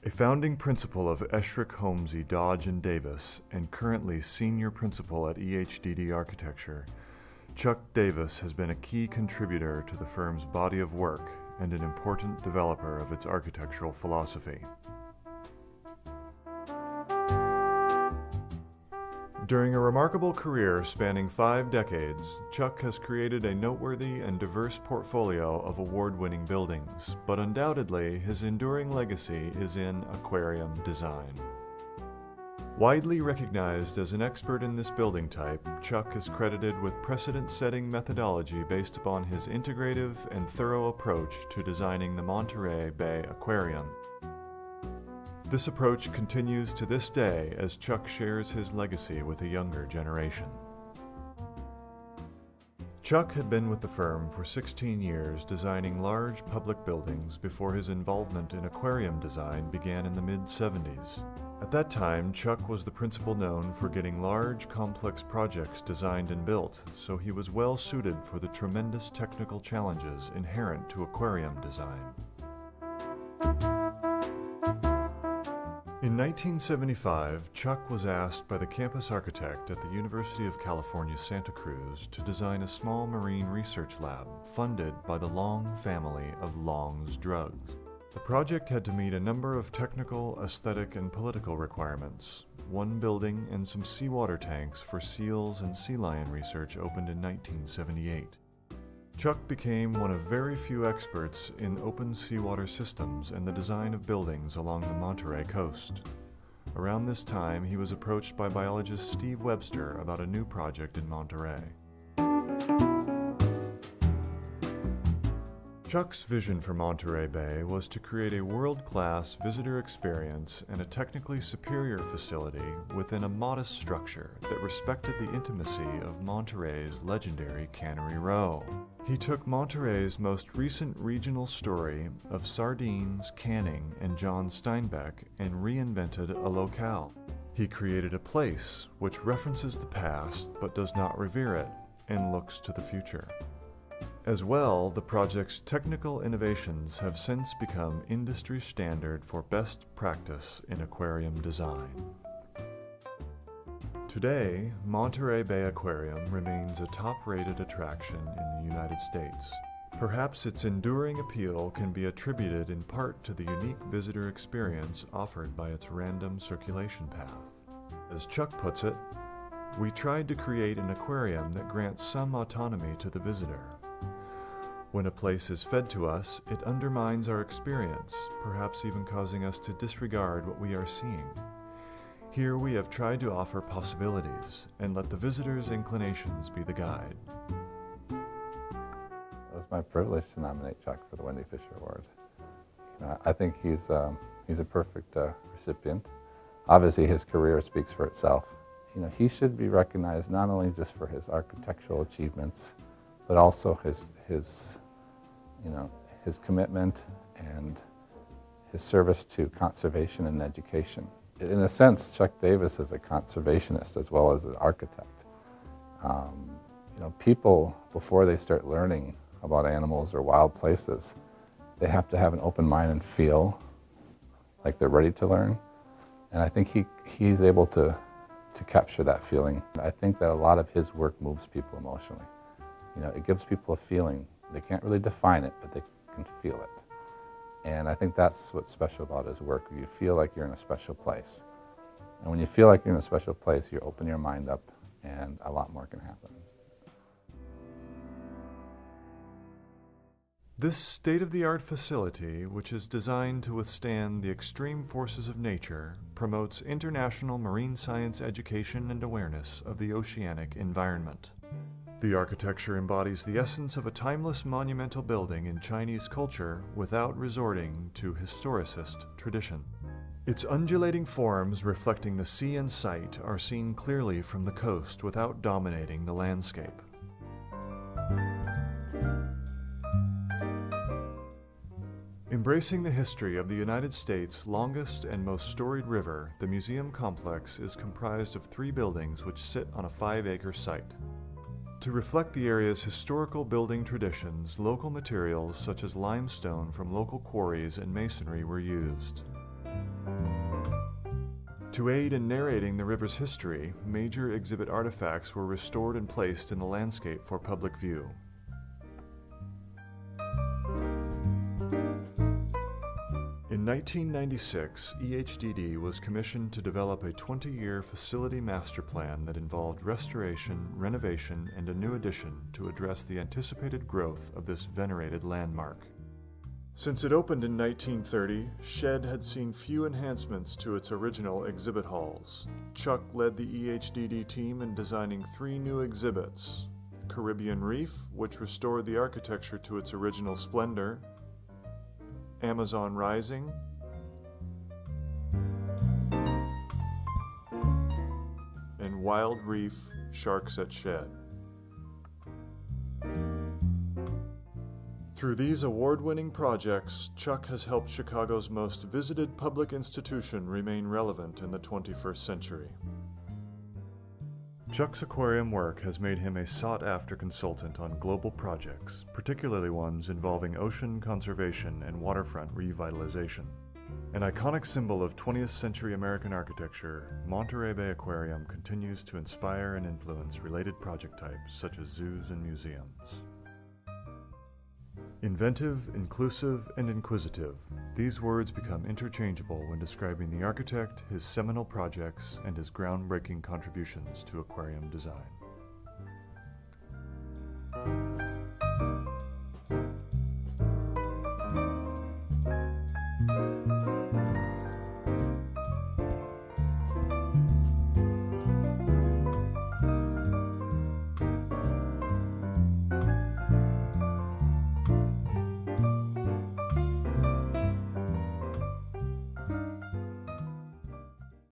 A founding principal of Esherick Holmesy Dodge and Davis and currently senior principal at EHDD Architecture, Chuck Davis has been a key contributor to the firm's body of work and an important developer of its architectural philosophy. During a remarkable career spanning 5 decades, Chuck has created a noteworthy and diverse portfolio of award-winning buildings, but undoubtedly his enduring legacy is in aquarium design. Widely recognized as an expert in this building type, Chuck is credited with precedent-setting methodology based upon his integrative and thorough approach to designing the Monterey Bay Aquarium. This approach continues to this day as Chuck shares his legacy with a younger generation. Chuck had been with the firm for 16 years designing large public buildings before his involvement in aquarium design began in the mid-70s. At that time, Chuck was the principal known for getting large, complex projects designed and built, so he was well suited for the tremendous technical challenges inherent to aquarium design. In 1975, Chuck was asked by the campus architect at the University of California, Santa Cruz to design a small marine research lab funded by the Long family of Long's drugs. The project had to meet a number of technical, aesthetic, and political requirements. One building and some seawater tanks for seals and sea lion research opened in 1978. Chuck became one of very few experts in open seawater systems and the design of buildings along the Monterey coast. Around this time, he was approached by biologist Steve Webster about a new project in Monterey. Chuck's vision for Monterey Bay was to create a world-class visitor experience and a technically superior facility within a modest structure that respected the intimacy of Monterey's legendary Cannery Row. He took Monterey's most recent regional story of sardines, canning, and John Steinbeck and reinvented a locale. He created a place which references the past but does not revere it and looks to the future. As well, the project's technical innovations have since become industry standard for best practice in aquarium design. Today, Monterey Bay Aquarium remains a top-rated attraction in the United States. Perhaps its enduring appeal can be attributed in part to the unique visitor experience offered by its random circulation path. As Chuck puts it, "We tried to create an aquarium that grants some autonomy to the visitor. When a place is fed to us, it undermines our experience, perhaps even causing us to disregard what we are seeing. Here we have tried to offer possibilities and let the visitor's inclinations be the guide." It was my privilege to nominate Chuck for the Wendy Fisher Award. I think he's a perfect recipient. Obviously, his career speaks for itself. He should be recognized not only just for his architectural achievements, but also his commitment and his service to conservation and education. In a sense, Chuck Davis is a conservationist as well as an architect. People, before they start learning about animals or wild places, they have to have an open mind and feel like they're ready to learn. And I think he's able to capture that feeling. I think that a lot of his work moves people emotionally. It gives people a feeling. They can't really define it, but they can feel it. And I think that's what's special about his work. You feel like you're in a special place. And when you feel like you're in a special place, you open your mind up and a lot more can happen. This state-of-the-art facility, which is designed to withstand the extreme forces of nature, promotes international marine science education and awareness of the oceanic environment. The architecture embodies the essence of a timeless monumental building in Chinese culture without resorting to historicist tradition. Its undulating forms reflecting the sea and sight are seen clearly from the coast without dominating the landscape. Embracing the history of the United States' longest and most storied river, the museum complex is comprised of 3 buildings which sit on a 5-acre site. To reflect the area's historical building traditions, local materials such as limestone from local quarries and masonry were used. To aid in narrating the river's history, major exhibit artifacts were restored and placed in the landscape for public view. In 1996, EHDD was commissioned to develop a 20-year facility master plan that involved restoration, renovation, and a new addition to address the anticipated growth of this venerated landmark. Since it opened in 1930, SHED had seen few enhancements to its original exhibit halls. Chuck led the EHDD team in designing 3 new exhibits: Caribbean Reef, which restored the architecture to its original splendor; Amazon Rising; and Wild Reef, Sharks at Shed. Through these award-winning projects, Chuck has helped Chicago's most visited public institution remain relevant in the 21st century. Chuck's aquarium work has made him a sought-after consultant on global projects, particularly ones involving ocean conservation and waterfront revitalization. An iconic symbol of 20th century American architecture, Monterey Bay Aquarium continues to inspire and influence related project types such as zoos and museums. Inventive, inclusive, and inquisitive. These words become interchangeable when describing the architect, his seminal projects, and his groundbreaking contributions to aquarium design.